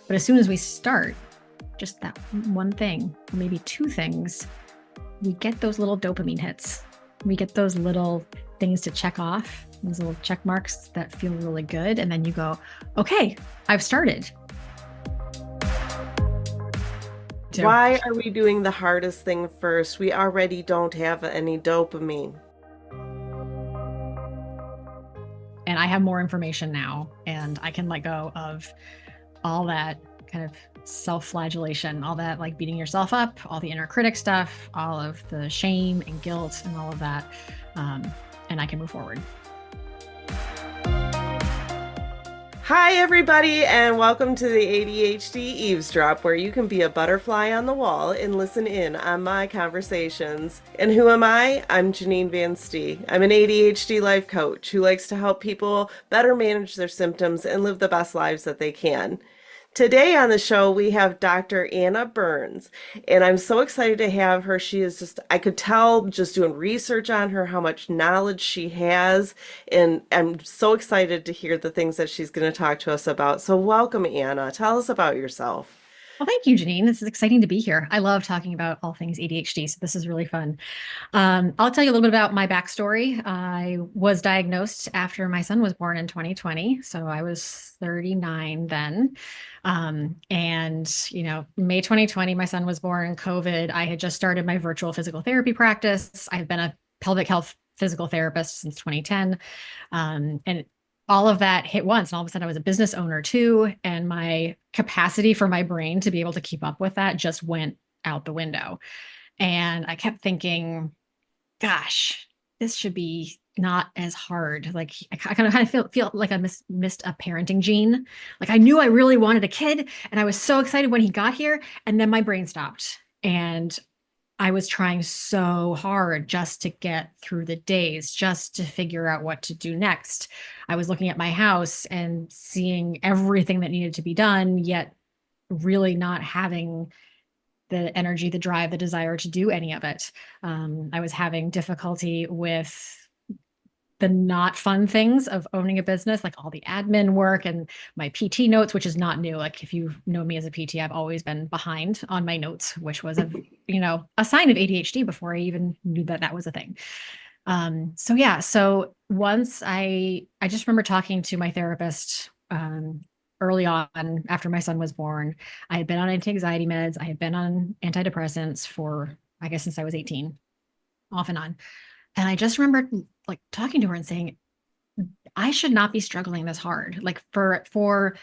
But as soon as we start just that one thing, or maybe two things, we get those little dopamine hits. We get those little things to check off, those little check marks that feel really good. And then you go, okay, I've started. Why are we doing the hardest thing first? We already don't have any dopamine. And I have more information now, and I can let go of all that kind of self-flagellation, all that like beating yourself up, all the inner critic stuff, all of the shame and guilt and all of that. And I can move forward. Hi, everybody, and welcome to the ADHD Eavesdrop, where you can be a butterfly on the wall and listen in on my conversations. And who am I? I'm Janine Van Stee. I'm an ADHD life coach who likes to help people better manage their symptoms and live the best lives that they can. Today on the show, we have Dr. Anna Burns, and I'm so excited to have her. She is just, I could tell just doing research on her how much knowledge she has, and I'm so excited to hear the things that she's going to talk to us about. So welcome, Anna. Tell us about yourself. Well, thank you, Janine. This is exciting to be here. I love talking about all things ADHD, so this is really fun. I'll tell you a little bit about my backstory. I was diagnosed after my son was born in 2020, so I was 39 then. May 2020, my son was born. COVID, I had just started my virtual physical therapy practice. I've been a pelvic health physical therapist since 2010. And all of that hit once, and all of a sudden I was a business owner too, and my capacity for my brain to be able to keep up with that just went out the window. And I kept thinking, gosh, this should be not as hard. Like I kind of feel like I missed a parenting gene. Like I knew I really wanted a kid, and I was so excited when he got here, and then my brain stopped. And I was trying so hard just to get through the days, just to figure out what to do next. I was looking at my house and seeing everything that needed to be done, yet really not having the energy, the drive, the desire to do any of it. I was having difficulty with the not fun things of owning a business, like all the admin work and my PT notes, which is not new. Like if you know me as a PT, I've always been behind on my notes, which was a sign of ADHD before I even knew that that was a thing. So once I just remember talking to my therapist early on after my son was born. I had been on anti-anxiety meds. I had been on antidepressants for, I guess, since I was 18, off and on. And I just remembered like talking to her and saying, I should not be struggling this hard. Like for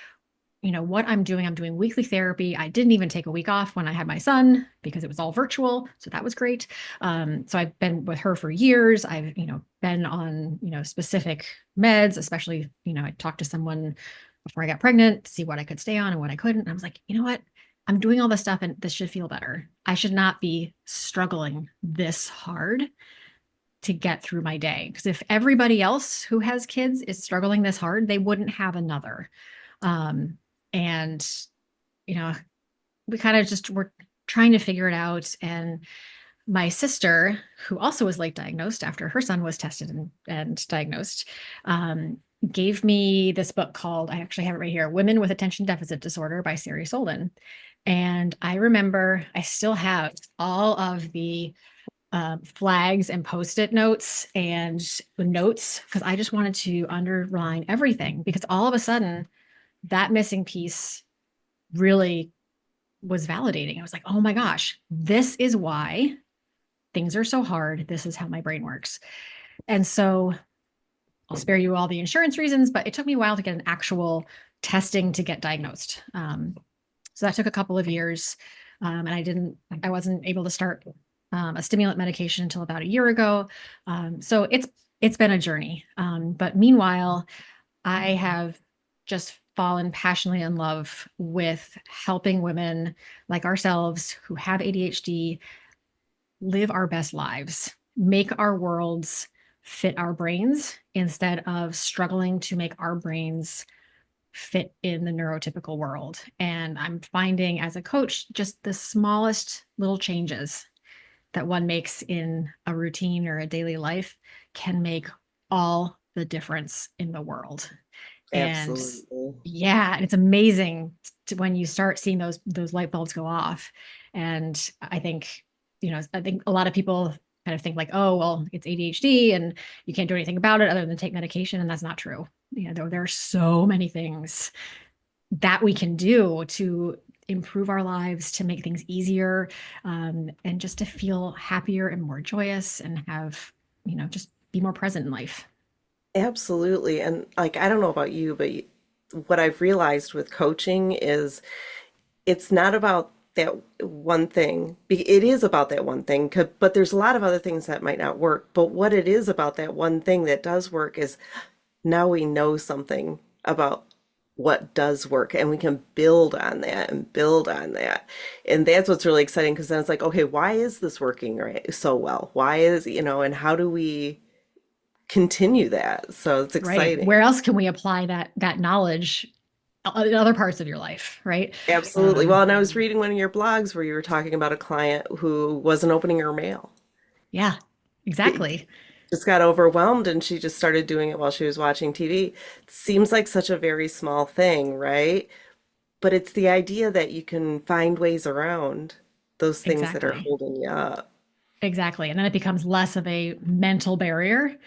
what I'm doing weekly therapy. I didn't even take a week off when I had my son because it was all virtual. So that was great. So I've been with her for years. I've, been on, specific meds, especially, I talked to someone before I got pregnant to see what I could stay on and what I couldn't. And I was like, you know what? I'm doing all this stuff and this should feel better. I should not be struggling this hard to get through my day. Because if everybody else who has kids is struggling this hard, they wouldn't have another. And, we kind of just were trying to figure it out. And my sister, who also was late diagnosed after her son was tested and diagnosed, gave me this book called, I actually have it right here, Women with Attention Deficit Disorder by Sari Solden. And I remember I still have all of the flags and post-it notes and the notes because I just wanted to underline everything because all of a sudden that missing piece really was validating. I was like, oh my gosh, this is why things are so hard. This is how my brain works. And so I'll spare you all the insurance reasons, but it took me a while to get an actual testing to get diagnosed. So that took a couple of years. And I wasn't able to start a stimulant medication until about a year ago. So it's been a journey. But meanwhile, I have just fallen passionately in love with helping women like ourselves who have ADHD live our best lives, make our worlds fit our brains instead of struggling to make our brains fit in the neurotypical world. And I'm finding as a coach, just the smallest little changes that one makes in a routine or a daily life can make all the difference in the world. And Absolutely. yeah, and it's amazing when you start seeing those light bulbs go off. And I think, I think a lot of people kind of think like, oh, well, it's ADHD and you can't do anything about it other than take medication. And that's not true. There are so many things that we can do to improve our lives, to make things easier, and just to feel happier and more joyous and have, just be more present in life. Absolutely. And like, I don't know about you, but what I've realized with coaching is it's not about that one thing. It is about that one thing, but there's a lot of other things that might not work. But what it is about that one thing that does work is now we know something about what does work and we can build on that and build on that. And that's what's really exciting because then it's like, okay, why is this working right so well? Why is, and how do we continue that? So it's Right. exciting. Where else can we apply that knowledge in other parts of your life, right? Absolutely. Um, Well, and I was reading one of your blogs where you were talking about a client who wasn't opening her mail. yeah, It exactly. just got overwhelmed and she just started doing it while she was watching TV. Seems like such a very small thing, right? But it's the idea that you can find ways around those things that are Exactly. holding you up. Exactly. And then it becomes less of a mental barrier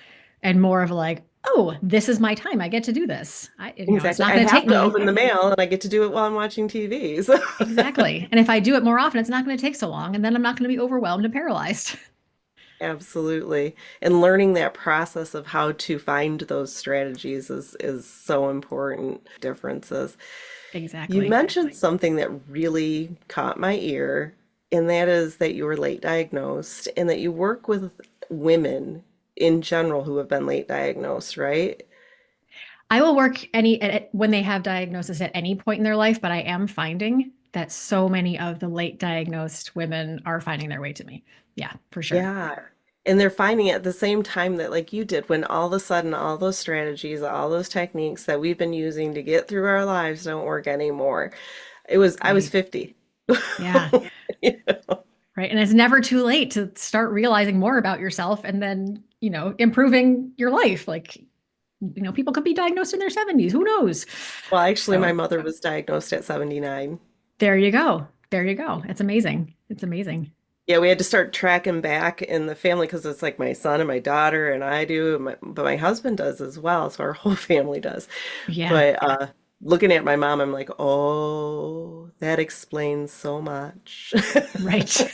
and more of like, oh, this is my time. I get to do this. It's Exactly. not I going to take have to me. open the mail and I get to do it while I'm watching TV. So Exactly. And if I do it more often, it's not going to take so long. And then I'm not going to be overwhelmed and paralyzed. absolutely. And learning that process of how to find those strategies is so important. Differences. You Exactly. mentioned something that really caught my ear, and that is that you were late diagnosed and that you work with women in general who have been late diagnosed, right? I will work when they have diagnosis at any point in their life, but I am finding that so many of the late diagnosed women are finding their way to me. Yeah, for sure. Yeah. And they're finding it at the same time that, like you did, when all of a sudden all those strategies, all those techniques that we've been using to get through our lives don't work anymore. I was Right. 50. Yeah. You know? Right. And it's never too late to start realizing more about yourself and then, improving your life. Like, people could be diagnosed in their 70s. Who knows? Well, actually, my So mother was diagnosed at 79. there you go. There you go. It's amazing. It's amazing. Yeah, we had to start tracking back in the family because it's like my son and my daughter and I do, but my husband does as well, so our whole family does. Yeah. But looking at my mom, I'm like, oh, that explains so much. Right.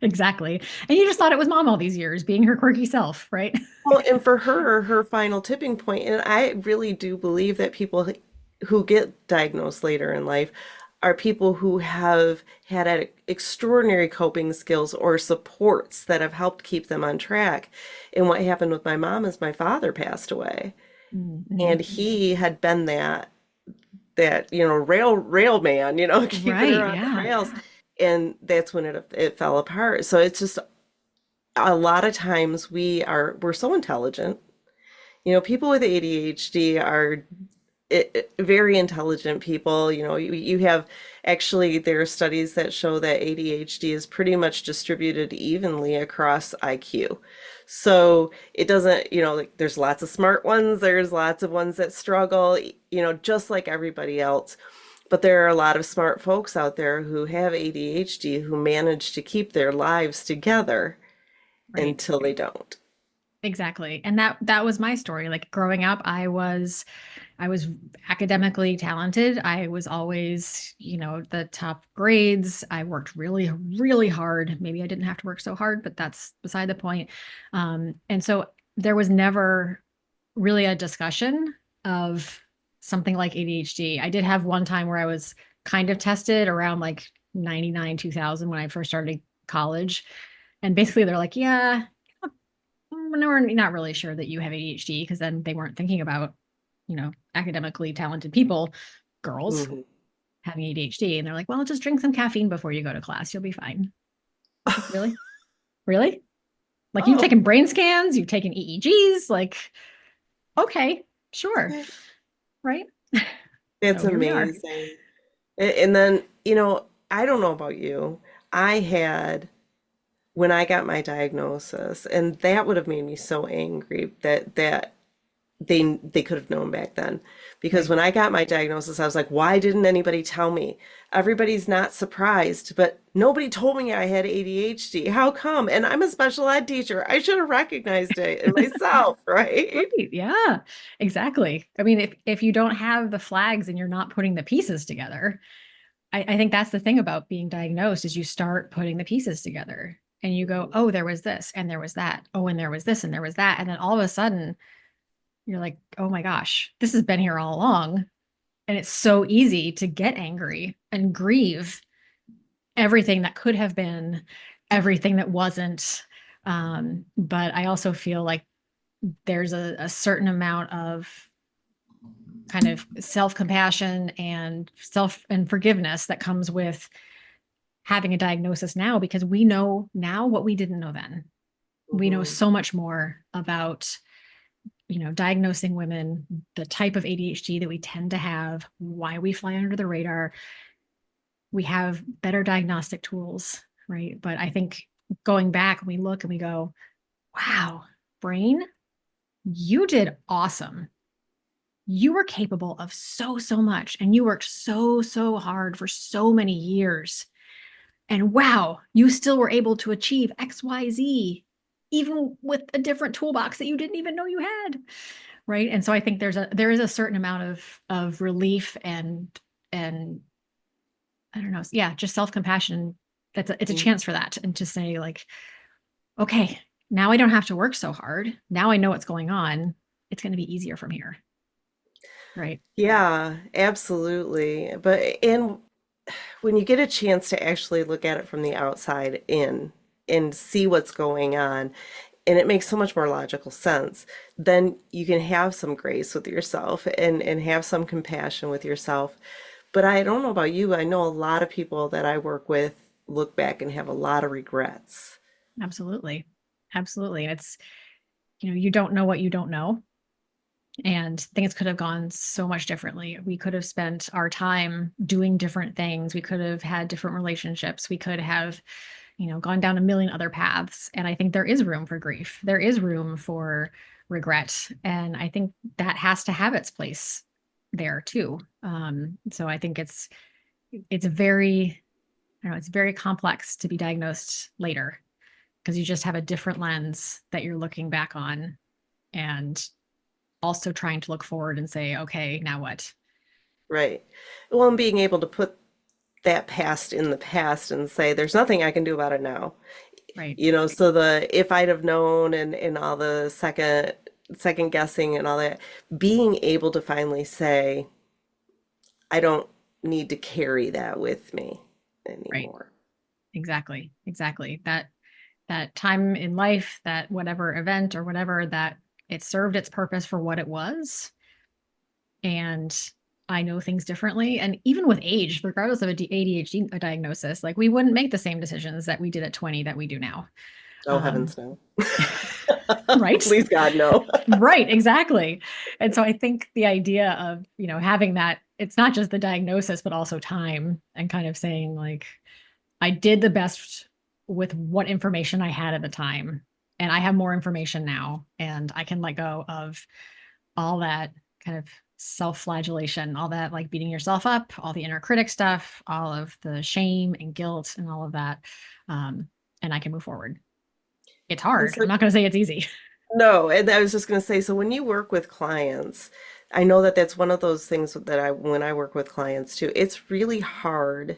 Exactly. And you just thought it was mom all these years, being her quirky self, right? Well, and for her, her final tipping point, and I really do believe that people who get diagnosed later in life are people who have had extraordinary coping skills or supports that have helped keep them on track. And what happened with my mom is my father passed away, Mm-hmm. and he had been that rail man, keeping her Right. on the Yeah. rails, and that's when it fell apart. So it's just a lot of times we're so intelligent. People with ADHD are very intelligent people. You have actually there are studies that show that ADHD is pretty much distributed evenly across IQ. So it doesn't, like there's lots of smart ones, there's lots of ones that struggle, just like everybody else. But there are a lot of smart folks out there who have ADHD who manage to keep their lives together Right. until they don't. Exactly. And that was my story. Like growing up, I was academically talented. I was always, the top grades. I worked really, really hard. Maybe I didn't have to work so hard, but that's beside the point. And so there was never really a discussion of something like ADHD. I did have one time where I was kind of tested around like 99, 2000 when I first started college. And basically they're like, yeah, we're not really sure that you have ADHD because then they weren't thinking about, academically talented people, girls Mhm. having ADHD. And they're like, well, just drink some caffeine before you go to class. You'll be fine. I was like, really? Really? Like you've Oh, taken brain scans, you've taken EEGs, like, okay, sure. Right. it's So here we are. amazing. And then, I don't know about you. I had, when I got my diagnosis, and that would have made me so angry that they could have known back then. Because Right. when I got my diagnosis, I was like, why didn't anybody tell me? Everybody's not surprised, but nobody told me I had ADHD. How come? And I'm a special ed teacher. I should have recognized it in myself, right? Right. Yeah, exactly. I mean, if you don't have the flags and you're not putting the pieces together, I think that's the thing about being diagnosed is you start putting the pieces together and you go, oh, there was this and there was that. Oh, and there was this and there was that. And then all of a sudden you're like, oh my gosh, this has been here all along. And it's so easy to get angry and grieve everything that could have been, everything that wasn't. But I also feel like there's a certain amount of kind of self-compassion and self and forgiveness that comes with having a diagnosis now because we know now what we didn't know then. We know Hmm. so much more about, diagnosing women, the type of ADHD that we tend to have, why we fly under the radar. We have better diagnostic tools, right? But I think going back, we look and we go, wow, brain, you did awesome. You were capable of so, so much. And you worked so, so hard for so many years. And wow, you still were able to achieve XYZ, even with a different toolbox that you didn't even know you had. Right. And so I think there is a certain amount of relief and I don't know, yeah, just self-compassion. It's a chance for that. And to say, like, okay, now I don't have to work so hard. Now I know what's going on. It's going to be easier from here. Right. Yeah, absolutely. And when you get a chance to actually look at it from the outside in and see what's going on, and it makes so much more logical sense, then you can have some grace with yourself and have some compassion with yourself. But I don't know about you, I know a lot of people that I work with look back and have a lot of regrets. Absolutely. Absolutely. And it's, you don't know what you don't know. And things could have gone so much differently. We could have spent our time doing different things. We could have had different relationships. We could have, gone down a million other paths. And I think there is room for grief. There is room for regret. And I think that has to have its place there too. So I think it's very, I don't know, it's very complex to be diagnosed later because you just have a different lens that you're looking back on and also trying to look forward and say, okay, now what? Right. Well, and being able to put that past in the past and say, there's nothing I can do about it now. Right. So the if I'd have known and all the second guessing and all that, being able to finally say, I don't need to carry that with me Right. anymore. Exactly. Exactly. That time in life, that whatever event or whatever, that it served its purpose for what it was. And I know things differently. And even with age, regardless of a ADHD diagnosis, like we wouldn't make the same decisions that we did at 20 that we do now. Oh, Um, heavens no. right. Please God, no. Right, exactly. And so I think the idea of, having that, it's not just the diagnosis, but also time and kind of saying, like, I did the best with what information I had at the time. And I have more information now, and I can let go of all that kind of self-flagellation, all that like beating yourself up, all the inner critic stuff, all of the shame and guilt and all of that. And I can move forward. It's And hard. so I'm not going to say it's easy. no, and I was just going to say, so when you work with clients, I know that that's one of those things that when I work with clients too, it's really hard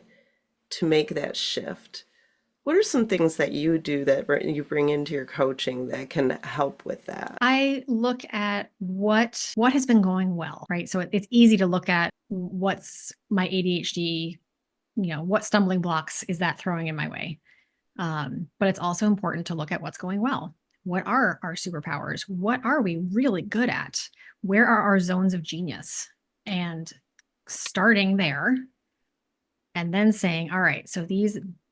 to make that shift. What are some things that you do that you bring into your coaching that can help with that? I look at what has been going well, right? So it's easy to look at what's my ADHD, what stumbling blocks is that throwing in my way? But it's also important to look at what's going well. What are our superpowers? What are we really good at? Where are our zones of genius? And starting there and then saying, all right, so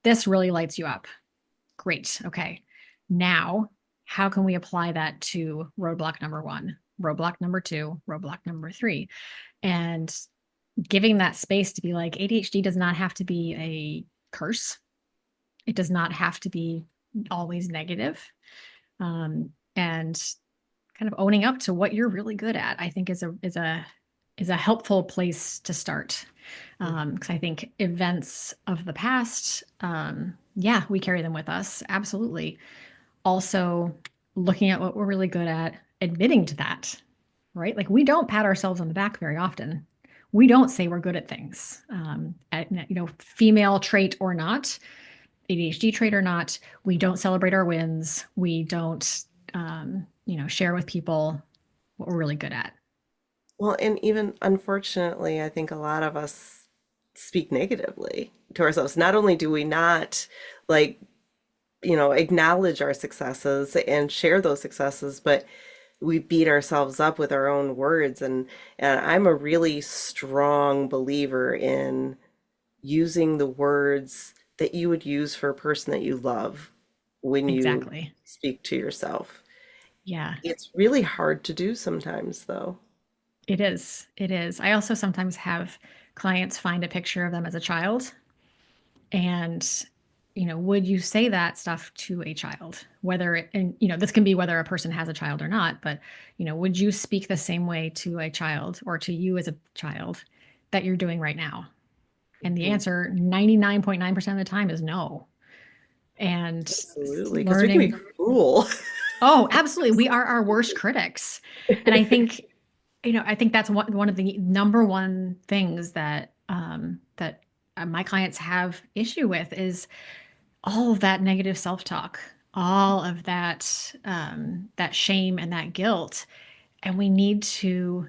this really lights you up. Great. Okay. Now, how can we apply that to roadblock number one, roadblock number two, roadblock number three? And giving that space to be like, ADHD does not have to be a curse. It does not have to be always negative. And kind of owning up to what you're really good at, I think is a helpful place to start. Because I think events of the past, yeah, we carry them with us. Absolutely. Also, looking at what we're really good at, admitting to that, right? Like we don't pat ourselves on the back very often. We don't say we're good at things. Female trait or not, ADHD trait or not, we don't celebrate our wins. We don't, share with people what we're really good at. Well, and even unfortunately, I think a lot of us speak negatively to ourselves. Not only do we not like, acknowledge our successes and share those successes, but we beat ourselves up with our own words. And I'm a really strong believer in using the words that you would use for a person that you love when you Exactly. speak to yourself. Yeah, It's really hard to do sometimes, though. it is. It is. I also sometimes have clients find a picture of them as a child. And, would you say that stuff to a child? This can be whether a person has a child or not, but, would you speak the same way to a child or to you as a child that you're doing right now? And the Mhm. answer 99.9% of the time is no. And Absolutely, because we can be learning, cruel. oh, absolutely. We are our worst critics. And I think that's one of the number one things that my clients have issue with is all of that negative self-talk, all of that shame and that guilt. And we need to,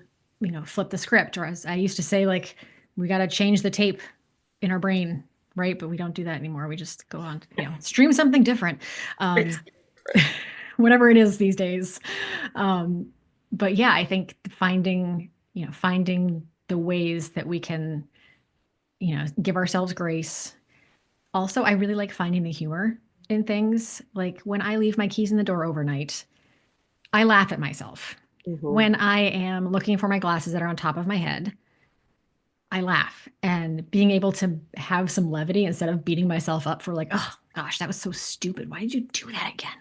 flip the script, or as I used to say, like we got to change the tape in our brain, right? But we don't do that anymore. We just go on, stream something different. Um, Whatever it is these days. Um, but yeah, I think finding the ways that we can, give ourselves grace. Also, I really like finding the humor in things. Like when I leave my keys in the door overnight, I laugh at myself. Mhm. When I am looking for my glasses that are on top of my head, I laugh. And being able to have some levity instead of beating myself up for like, oh gosh, that was so stupid. Why did you do that again?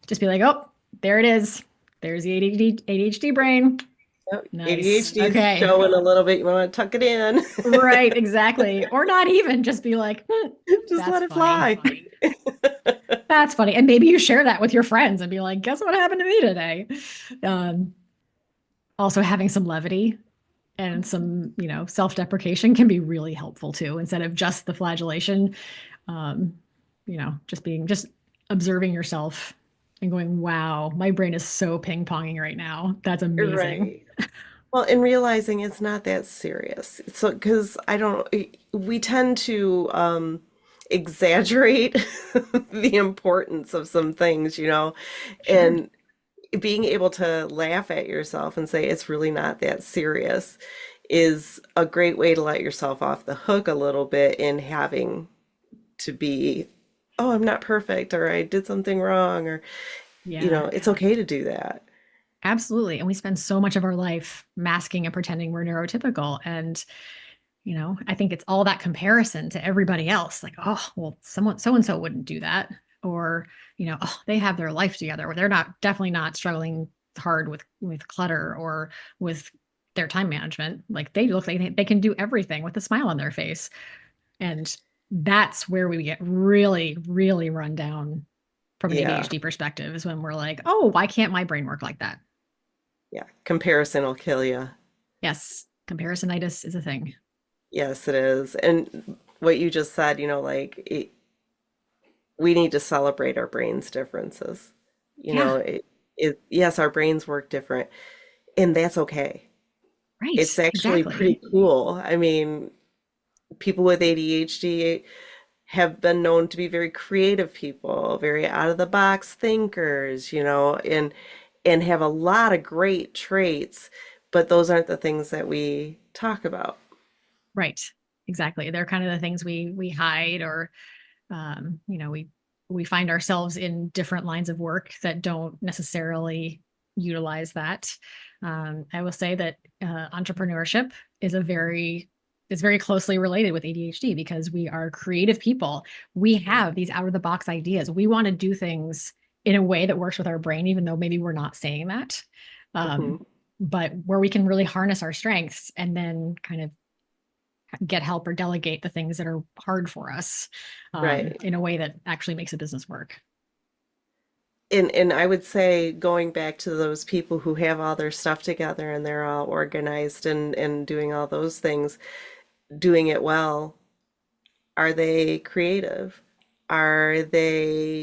Just be like, oh, there it is. There's the ADHD brain. Yep. Nice. ADHD is Okay. showing a little bit. You want to tuck it in. Right, exactly. Or not even just be like, Just that's let it funny. fly. That's funny. And maybe you share that with your friends and be like, guess what happened to me today? Um, Also, having some levity and some, self deprecation can be really helpful too, instead of just the flagellation. Um, just observing yourself and going, wow, my brain is so ping ponging right now. That's amazing. Right. Well, and realizing it's not that serious. So, because we tend to exaggerate the importance of some things, Sure. and being able to laugh at yourself and say it's really not that serious is a great way to let yourself off the hook a little bit in having to be, oh, I'm not perfect, or I did something wrong, or, Yeah, it's okay to do that. absolutely. And we spend so much of our life masking and pretending we're neurotypical. And I think it's all that comparison to everybody else. Like, oh, well, someone so and so wouldn't do that, or oh, they have their life together, or they're not definitely not struggling hard with clutter or with their time management. Like they look like they can do everything with a smile on their face, and that's where we get really, really run down from an Yeah. ADHD perspective. Is when we're like, oh, why can't my brain work like that? Yeah. Comparison will kill you. Yes, comparisonitis is a thing. Yes, it is. And what you just said, we need to celebrate our brains' differences. You Yeah, know, yes, our brains work different, and that's okay. It's right, actually exactly. pretty cool. I mean, people with ADHD have been known to be very creative people, very out of the box thinkers, and have a lot of great traits, but those aren't the things that we talk about. Right. Exactly. They're kind of the things we hide, or we find ourselves in different lines of work that don't necessarily utilize that. I will say that entrepreneurship is very closely related with ADHD because we are creative people. We have these out of the box ideas. We want to do things in a way that works with our brain, even though maybe we're not saying that. Um, Hmm. but where we can really harness our strengths and then kind of get help or delegate the things that are hard for us Right. in a way that actually makes a business work. And I would say going back to those people who have all their stuff together and they're all organized and doing all those things, doing it well, are they creative? Are they,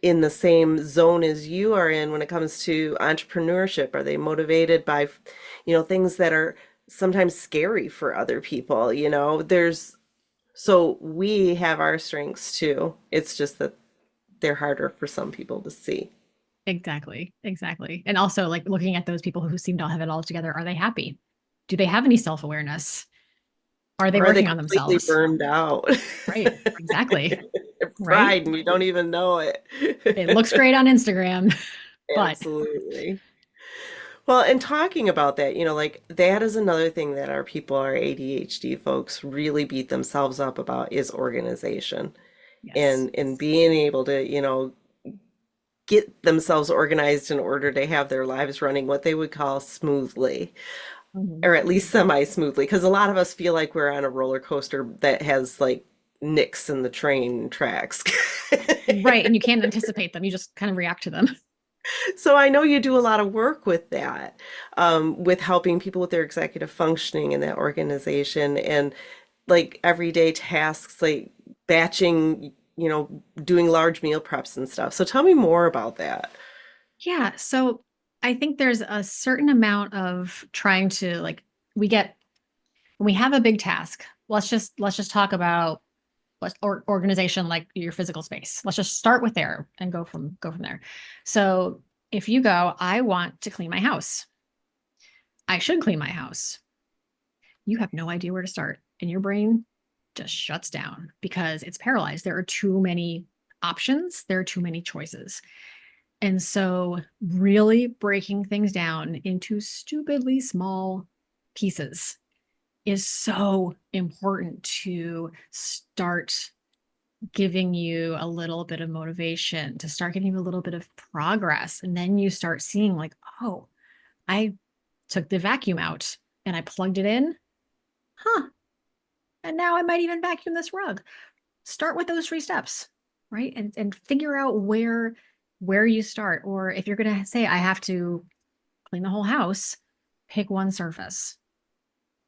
in the same zone as you are in when it comes to entrepreneurship? Are they motivated by, things that are sometimes scary for other people? So we have our strengths too. It's just that they're harder for some people to see. Exactly. Exactly. And also like looking at those people who seem to have it all together, are they happy? Do they have any self-awareness? Are they Or are they working on completely themselves? burned out? Right. Exactly. Right. Fried and you don't even know it. It looks great on Instagram, but Absolutely. Well, and talking about that, like that is another thing that our people, our ADHD folks, really beat themselves up about is organization yes. and being able to, get themselves organized in order to have their lives running what they would call smoothly, Mhm. or at least semi-smoothly, because a lot of us feel like we're on a roller coaster that has like nicks in the train tracks. Right. And you can't anticipate them. You just kind of react to them. So I know you do a lot of work with that, with helping people with their executive functioning in that organization and like everyday tasks like batching, doing large meal preps and stuff. So tell me more about that. Yeah. So I think there's a certain amount of trying to like, we get, when we have a big task, let's just talk about organization like your physical space. Let's just start with there and go from there. So if you go, I want to clean my house. I should clean my house. You have no idea where to start, and your brain just shuts down because it's paralyzed. There are too many options, there are too many choices. And so, really breaking things down into stupidly small pieces is so important to start giving you a little bit of motivation, to start giving you a little bit of progress. And then you start seeing, like, oh, I took the vacuum out and I plugged it in. Huh. And now I might even vacuum this rug. Start with those three steps, right? And figure out where you start. Or if you're gonna say I have to clean the whole house, pick one surface,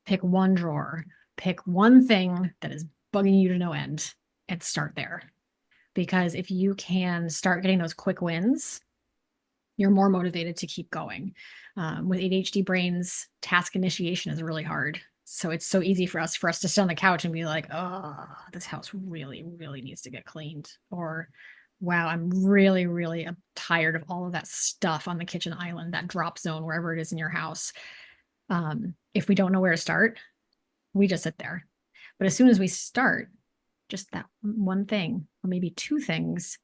pick one drawer, pick one thing that is bugging you to no end and start there. Because if you can start getting those quick wins, you're more motivated to keep going. With ADHD brains, task initiation is really hard. So it's so easy for us to sit on the couch and be like, oh, this house really, really needs to get cleaned. Or, wow, I'm really, really tired of all of that stuff on the kitchen island, that drop zone, wherever it is in your house. If we don't know where to start, we just sit there. But as soon as we start, just that one thing, or maybe two things,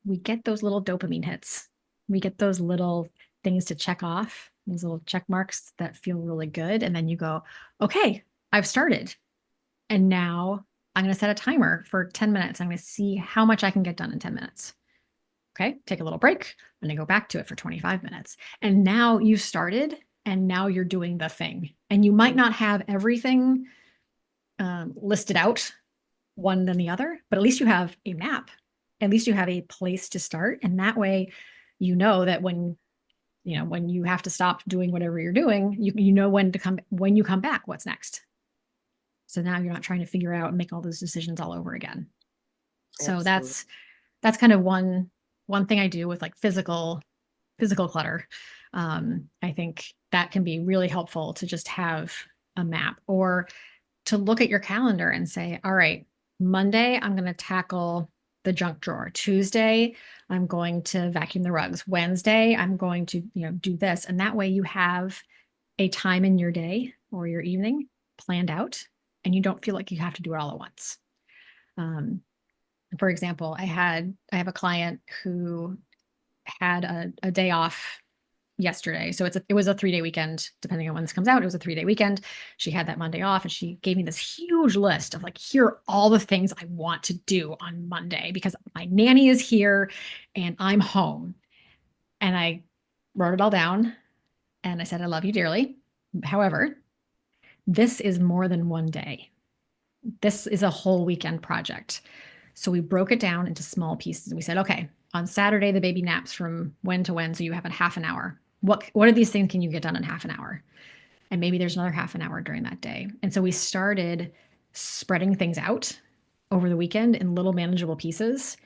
we get those little dopamine hits. We get those little things to check off, those little check marks that feel really good. And then you go, okay, I've started. And now I'm going to set a timer for 10 minutes. I'm going to see how much I can get done in 10 minutes. Okay, take a little break and then go back to it for 25 minutes. And now you've started and now you're doing the thing. And you might not have everything listed out one than the other, but at least you have a map. At least you have a place to start. And that way, you know that when you have to stop doing whatever you're doing, you know when you come back, what's next. So now you're not trying to figure out and make all those decisions all over again. So Absolutely. that's kind of one thing I do with like physical clutter. I think that can be really helpful to just have a map or to look at your calendar and say, all right, Monday, I'm going to tackle the junk drawer. Tuesday, I'm going to vacuum the rugs. Wednesday, I'm going to, do this. And that way you have a time in your day or your evening planned out and you don't feel like you have to do it all at once. Um, for example, I have a client who had a day off yesterday. So it was a 3-day weekend, depending on when this comes out. It was a 3-day weekend. She had that Monday off and she gave me this huge list of like, here are all the things I want to do on Monday because my nanny is here and I'm home. And I wrote it all down and I said, I love you dearly. However, this is more than one day. This is a whole weekend project. So we broke it down into small pieces and we said, okay, on Saturday, the baby naps from when to when. So you have a half an hour. What of these things can you get done in half an hour? And maybe there's another half an hour during that day. And so we started spreading things out over the weekend in little manageable pieces.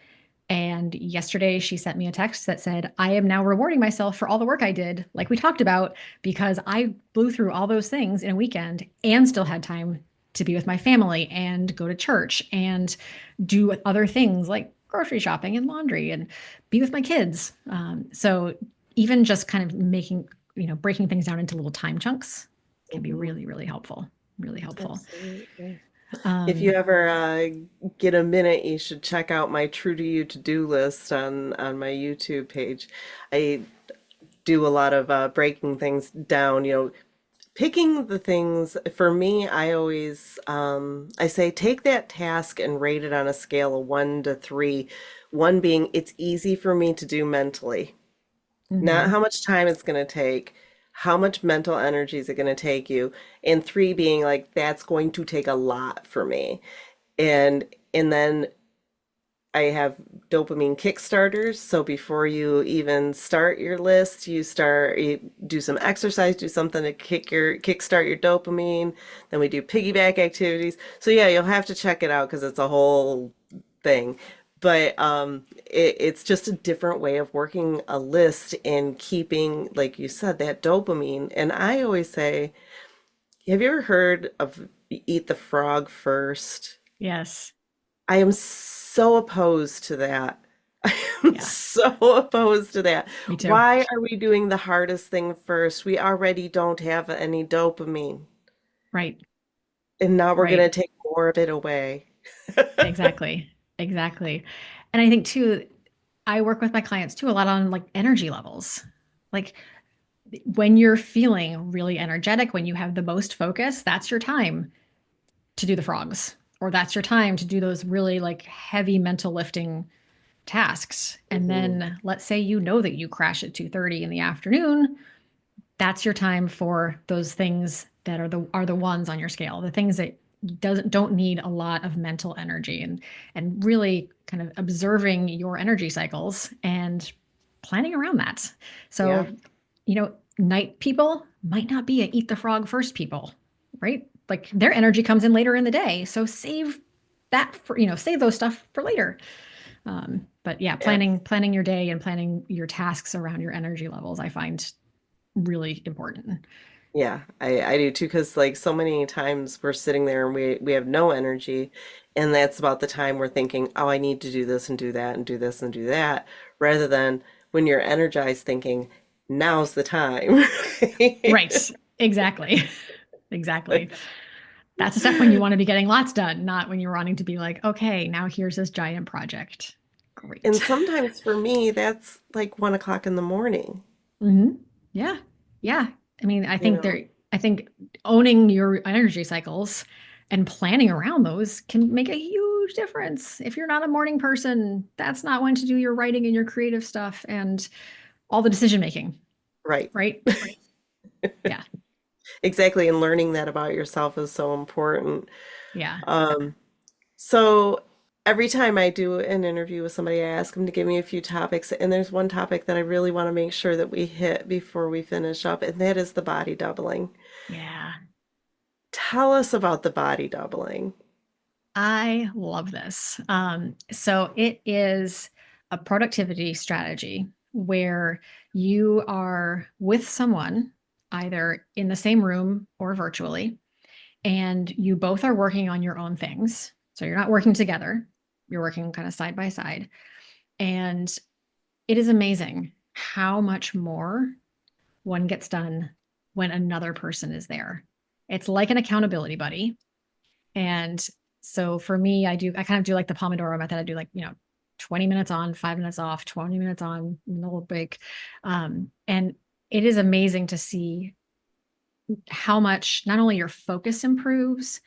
And yesterday she sent me a text that said, I am now rewarding myself for all the work I did, like we talked about, because I blew through all those things in a weekend and still had time to be with my family and go to church and do other things like grocery shopping and laundry and be with my kids. So even just kind of breaking things down into little time chunks can be really, really helpful. Really helpful. Absolutely. If you Um, ever get a minute, you should check out my True to You to-do list on my YouTube page. I do a lot of breaking things down, picking the things. For me, I always I say take that task and rate it on a scale of 1 to 3. One being it's easy for me to do mentally, not mhm. how much time it's going to take, how much mental energy is it going to take you, and 3 being like that's going to take a lot for me. And then I have dopamine kickstarters. So before you even start your list, you do some exercise, do something to kickstart your dopamine. Then we do piggyback activities. So yeah, you'll have to check it out because it's a whole thing. But it's just a different way of working a list and keeping, like you said, that dopamine. And I always say, have you ever heard of eat the frog first? Yes. I am so opposed to that. I am Yeah. so opposed to that. Me too. Why are we doing the hardest thing first? We already don't have any dopamine, Right. and now we're going to Right. take more of it away. Exactly. Exactly. And I think too, I work with my clients too a lot on like energy levels. Like when you're feeling really energetic, when you have the most focus, that's your time to do the frogs, or that's your time to do those really like heavy mental lifting tasks. And Mhm. then let's say you know that you crash at 2:30 in the afternoon, that's your time for those things that are the ones on your scale, the things that don't need a lot of mental energy, and really kind of observing your energy cycles and planning around that. Yeah, So, night people might not be a eat the frog first people, right? Like their energy comes in later in the day. So save that for, save those stuff for later. But yeah, planning your day and planning your tasks around your energy levels, I find really important. yeah, I do too, because like so many times we're sitting there and we have no energy, and that's about the time we're thinking, oh, I need to do this and do that and do this and do that, rather than when you're energized thinking, now's the time. Right. Exactly. Exactly. That's the stuff when you want to be getting lots done, not when you're wanting to be like, okay, now here's this giant project. And Great. sometimes for me, that's like 1 o'clock in the morning, Hmm. Yeah. Yeah. I mean, you know? I think owning your energy cycles and planning around those can make a huge difference. If you're not a morning person, that's not when to do your writing and your creative stuff and all the decision making, Right. right? Yeah. Exactly. And learning that about yourself is so important. Yeah. Um, so every time I do an interview with somebody, I ask them to give me a few topics. And there's one topic that I really want to make sure that we hit before we finish up, and that is the body doubling. Yeah. Tell us about the body doubling. I love this. So it is a productivity strategy where you are with someone either in the same room or virtually, and you both are working on your own things. So you're not working together, you're working kind of side by side. And it is amazing how much more one gets done when another person is there. It's like an accountability buddy. And so for me, I kind of do like the Pomodoro method. I do like, 20 minutes on, 5 minutes off, 20 minutes on, a little break. And it is amazing to see how much not only your focus improves,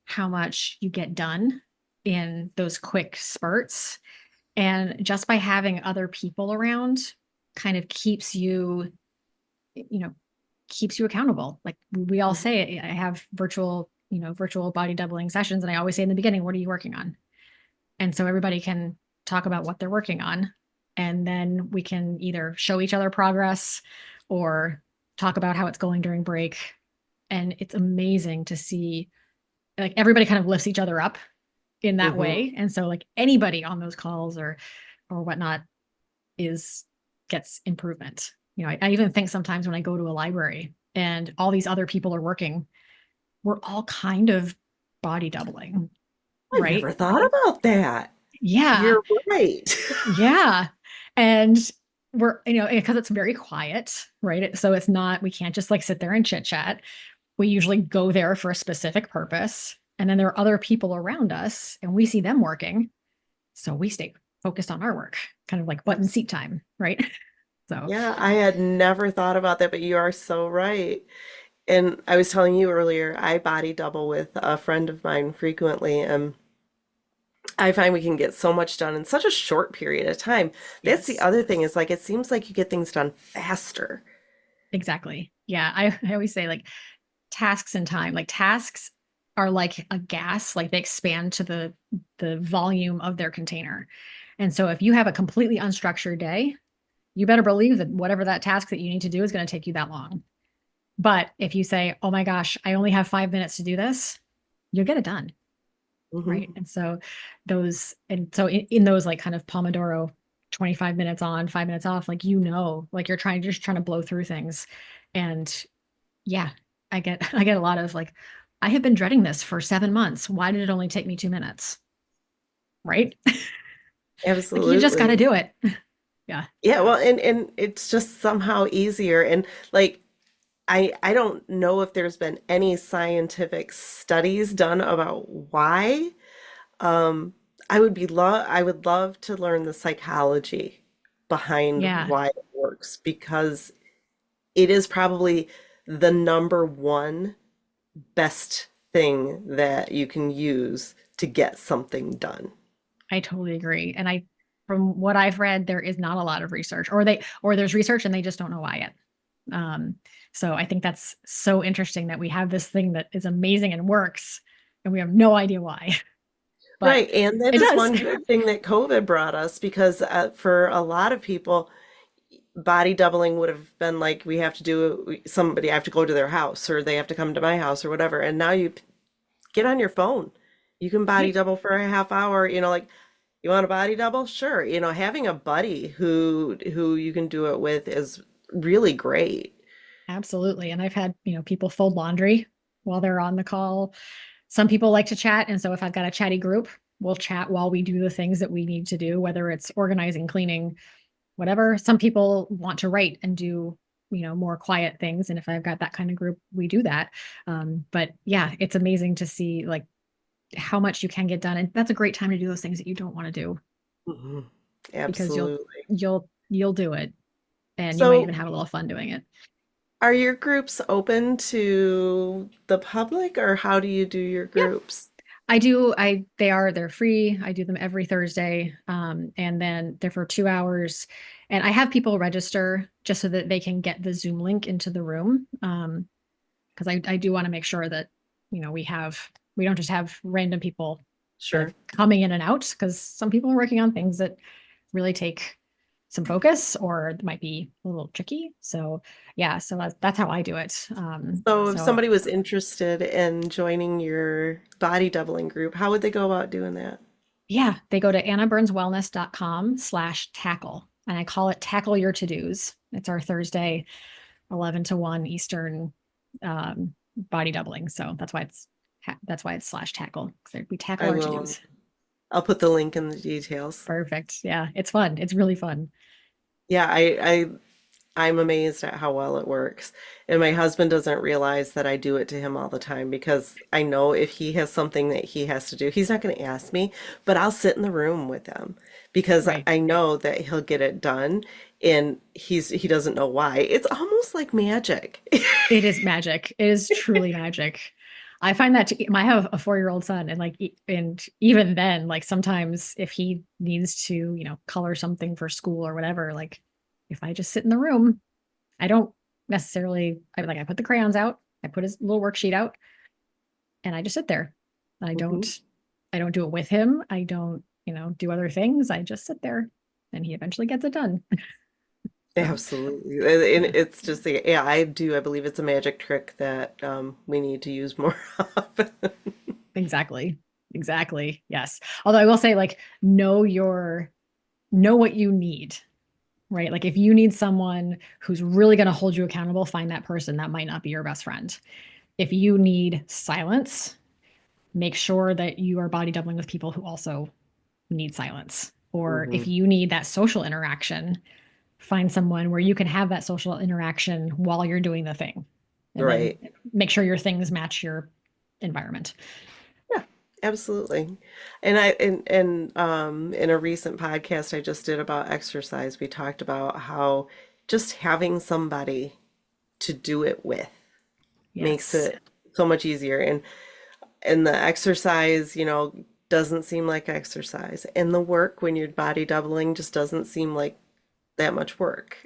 how much you get done in those quick spurts. And just by having other people around kind of keeps you, you know, keeps you accountable. Like we all Mhm. say, I have virtual body doubling sessions. And I always say in the beginning, what are you working on? And so everybody can talk about what they're working on. And then we can either show each other progress or talk about how it's going during break. And it's amazing to see like everybody kind of lifts each other up in that Mhm. way. And so like anybody on those calls or whatnot is gets improvement. I even think sometimes when I go to a library and all these other people are working, we're all kind of body doubling, I right? never thought about that. Yeah. You're right. Yeah. And because it's very quiet, right? So it's not, we can't just like sit there and chit chat. We usually go there for a specific purpose. And then there are other people around us and we see them working. So we stay focused on our work, kind of like button seat Absolutely. time, right? So, Yeah, I had never thought about that, but you are so right. And I was telling you earlier, I body double with a friend of mine frequently, and I find we can get so much done in such a short period of time. That's the yes, other thing is like it seems like you get things done faster. exactly. Yeah. I always say like tasks and time, like tasks are like a gas, like they expand to the volume of their container. And so if you have a completely unstructured day, you better believe that whatever that task that you need to do is going to take you that long. But if you say, oh my gosh, I only have 5 minutes to do this, you'll get it done. Right. Hmm. And so in those like kind of Pomodoro 25 minutes on, 5 minutes off, like, like just trying to blow through things. And yeah, I get a lot of like, I have been dreading this for 7 months. Why did it only take me 2 minutes? Right. Like you just got to Absolutely. do it. Yeah. Yeah, well, and it's just somehow easier. And like I don't know if there's been any scientific studies done about why. Um, I would love to learn the psychology behind Yeah. why it works because it is probably the number one best thing that you can use to get something done. I totally agree. And from what I've read, there is not a lot of research, or there's research and they just don't know why yet. Um, so I think that's so interesting that we have this thing that is amazing and works, and we have no idea why, but Right, and that it is does. one good thing that COVID brought us because for a lot of people, body doubling would have been like we have to do somebody I have to go to their house or they have to come to my house or whatever. And now you get on your phone. You can body Right. double for a half hour, like you want a body double? Sure. Having a buddy who you can do it with is really great. Absolutely. And I've had, people fold laundry while they're on the call. Some people like to chat. And so if I've got a chatty group, we'll chat while we do the things that we need to do, whether it's organizing, cleaning, whatever. Some people want to write and do, more quiet things. And if I've got that kind of group, we do that. But yeah, it's amazing to see like how much you can get done. And that's a great time to do those things that you don't want to do Mhm. because you'll Absolutely. you'll you'll do it and you might even So, have a little fun doing it. are your groups open to the public or how do you do your Yeah, groups? they're free. I do them every Thursday. And then they're for 2 hours. And I have people register just so that they can get the Zoom link into the room. Because I do want to make sure that, we don't just have random people kind of Sure. coming in and out because some people are working on things that really take some focus or it might be a little tricky. So yeah, so that's how I do it. So if So somebody was interested in joining your body doubling group, how would they go about doing that? yeah, they go to annaburnswellness.com/tackle. And I call it tackle your to-dos. It's our Thursday, 11 to 1 Eastern body doubling. So that's why it's /tackle. So we tackle I our will. to-dos. I'll put the link in the details. Perfect. Yeah, it's fun. It's really fun. Yeah, I I'm amazed at how well it works. And my husband doesn't realize that I do it to him all the time because I know if he has something that he has to do, he's not going to ask me, but I'll sit in the room with him because Right. I know that he'll get it done and he doesn't know why. It's almost like magic. It is magic. It is truly magic. I find that I have a 4-year-old son, and like, and even then, like sometimes if he needs to, color something for school or whatever, like if I just sit in the room, I don't necessarily, I put the crayons out, I put his little worksheet out, and I just sit there. I don't, Mhm. I don't do it with him. I don't, do other things. I just sit there, and he eventually gets it done. So, Absolutely. And yeah. it's just, yeah, I do. I believe it's a magic trick that we need to use more of. Exactly. Exactly. Yes. Although I will say, like, know what you need, right? Like if you need someone who's really going to hold you accountable, find that person. That might not be your best friend. If you need silence, make sure that you are body doubling with people who also need silence. Or if Hmm. you need that social interaction, find someone where you can have that social interaction while you're doing the thing. And then Right. make sure your things match your environment. Yeah, absolutely. And in a recent podcast I just did about exercise, we talked about how just having somebody to do it with makes Yes. it so much easier. And the exercise, doesn't seem like exercise. And the work when you're body doubling just doesn't seem like that much work.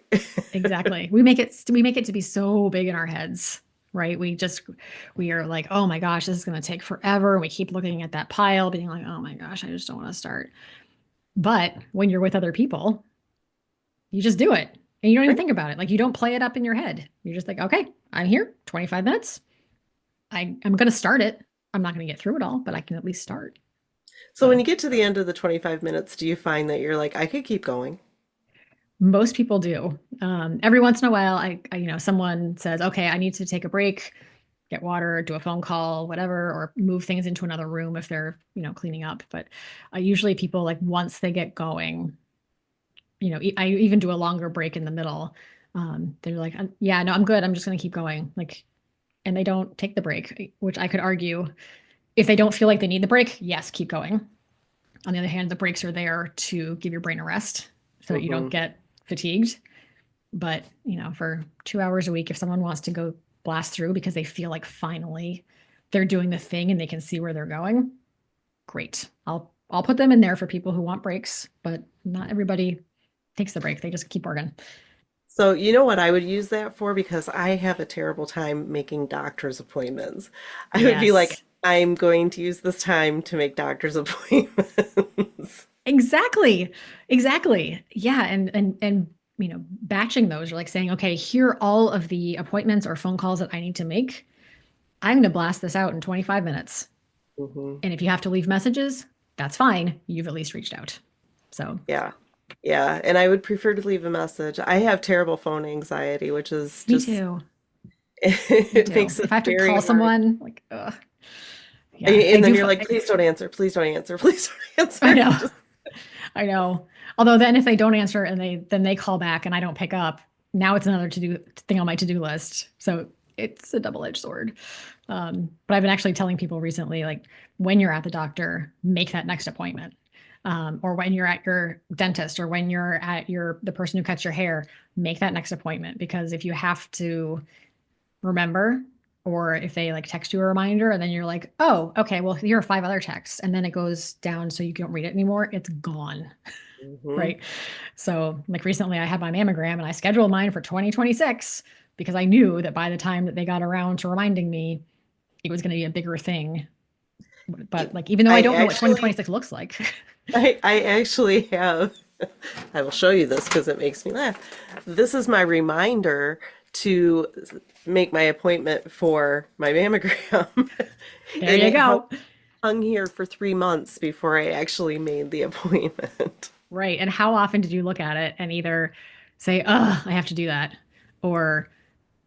Exactly. We make it to be so big in our heads, right? We are like, "Oh my gosh, this is going to take forever." And we keep looking at that pile being like, "Oh my gosh, I just don't want to start." But when you're with other people, you just do it. And you don't even Right? think about it. Like you don't play it up in your head. You're just like, "Okay, I'm here, 25 minutes. I'm going to start it. I'm not going to get through it all, but I can at least start." So when So, you get to the end of the 25 minutes, do you find that you're like, I could keep going? most people do. Every once in a while, someone says, "Okay, I need to take a break, get water, do a phone call, whatever, or move things into another room if they're, cleaning up." But usually people like once they get going, I even do a longer break in the middle. They're like, "Yeah, no, I'm good. I'm just going to keep going." Like, and they don't take the break, which I could argue if they don't feel like they need the break, yes, keep going. On the other hand, the breaks are there to give your brain a rest so that you don't Hmm. get fatigued. But, for 2 hours a week, if someone wants to go blast through because they feel like finally they're doing the thing and they can see where they're going, great. I'll put them in there for people who want breaks, but not everybody takes the break. They just keep working. So you know what I would use that for? Because I have a terrible time making doctor's appointments. I would be like, Yes. I'm going to use this time to make doctor's appointments. Exactly. Exactly. Yeah, and batching those are like saying, okay, here are all of the appointments or phone calls that I need to make. I'm going to blast this out in 25 minutes. Hmm. And if you have to leave messages, that's fine. You've at least reached out. So, Yeah. Yeah. And I would prefer to leave a message. I have terrible phone anxiety, which is me just, too. Me it too. makes it If I have to very call hard. someone, like, ugh, yeah, I And then do. you're like, please don't answer. Please don't answer. Please don't I answer. know. Just, I know. Although then if they don't answer and they call back and I don't pick up, now it's another to do thing on my to do list. So it's a double-edged sword. But I've been actually telling people recently, like when you're at the doctor, make that next appointment. Or when you're at your dentist or when you're at the person who cuts your hair, make that next appointment because if you have to remember or if they like text you a reminder and then you're like, oh, okay, well, here are 5 other texts. And then it goes down so you don't read it anymore. It's gone. hmm. Right. So, like recently, I had my mammogram and I scheduled mine for 2026 because I knew that by the time that they got around to reminding me, it was going to be a bigger thing. But, like, even though I I don't know what actually, 2026 looks like, I actually have, I will show you this because it makes me laugh. This is my reminder to make my appointment for my mammogram. there And you it go. hung here for 3 months before I actually made the appointment. Right. And how often did you look at it and either say, oh, I have to do that, or,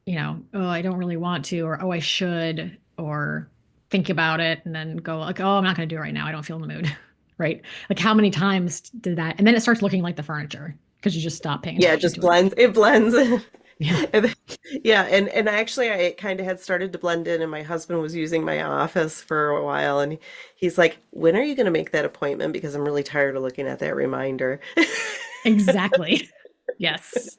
oh, I don't really want to, or, oh, I should, or think about it and then go, like, oh, I'm not going to do it right now. I don't feel in the mood. Right. Like, how many times did that? And then it starts looking like the furniture. because you just stop paying Yeah, it attention just to it. blends. It blends. Yeah. And yeah, and actually it kind of had started to blend in, and my husband was using my office for a while, and he's like, "When are you going to make that appointment? Because I'm really tired of looking at that reminder." Exactly. Yes.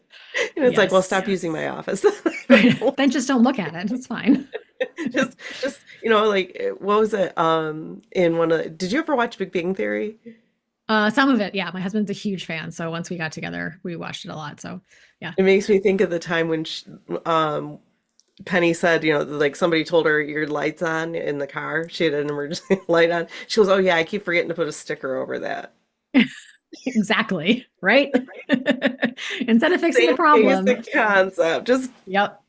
And it's like, "Well, Yes. stop using my office." Then just don't look at it. It's fine. Just like what was it? In one of, did you ever watch Big Bang Theory? Some of it, yeah. My husband's a huge fan, so once we got together, we watched it a lot. So, yeah. It makes me think of the time when Penny said, like somebody told her your light's on in the car. She had an emergency light on. She goes, "Oh yeah, I keep forgetting to put a sticker over that." Exactly. Right? Instead of fixing the Same problem. basic concept. Just Yep.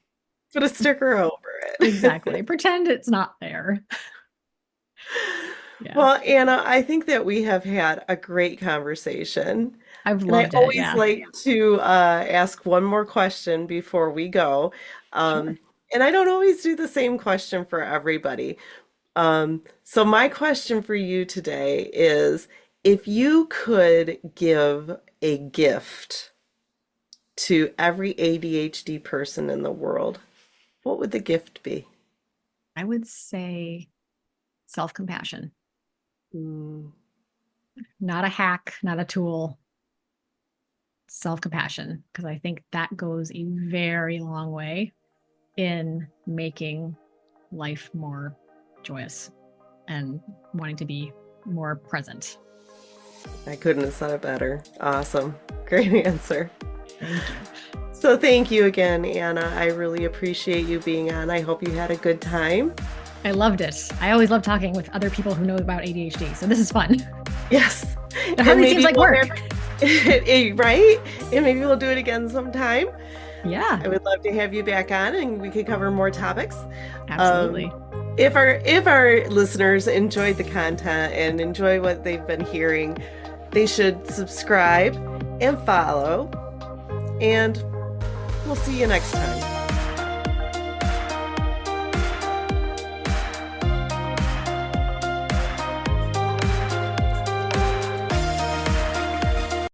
put a sticker over it. Exactly. Pretend it's not there. Yeah. Well, Anna, I think that we have had a great conversation. I've And I loved it. always Yeah. like to ask one more question before we go. Sure. And I don't always do the same question for everybody. So my question for you today is, if you could give a gift to every ADHD person in the world, what would the gift be? I would say self-compassion, Mm, not a hack, not a tool, self-compassion, because I think that goes a very long way in making life more joyous and wanting to be more present. I couldn't have said it better. Awesome. Great answer. Thank you. So thank you again, Anna. I really appreciate you being on. I hope you had a good time. I loved it. I always love talking with other people who know about ADHD. So this is fun. Yes. It hardly seems like work. Right? And maybe we'll do it again sometime. Yeah, I would love to have you back on and we could cover more topics. absolutely. If our listeners enjoyed the content and enjoy what they've been hearing, they should subscribe and follow. And we'll see you next time.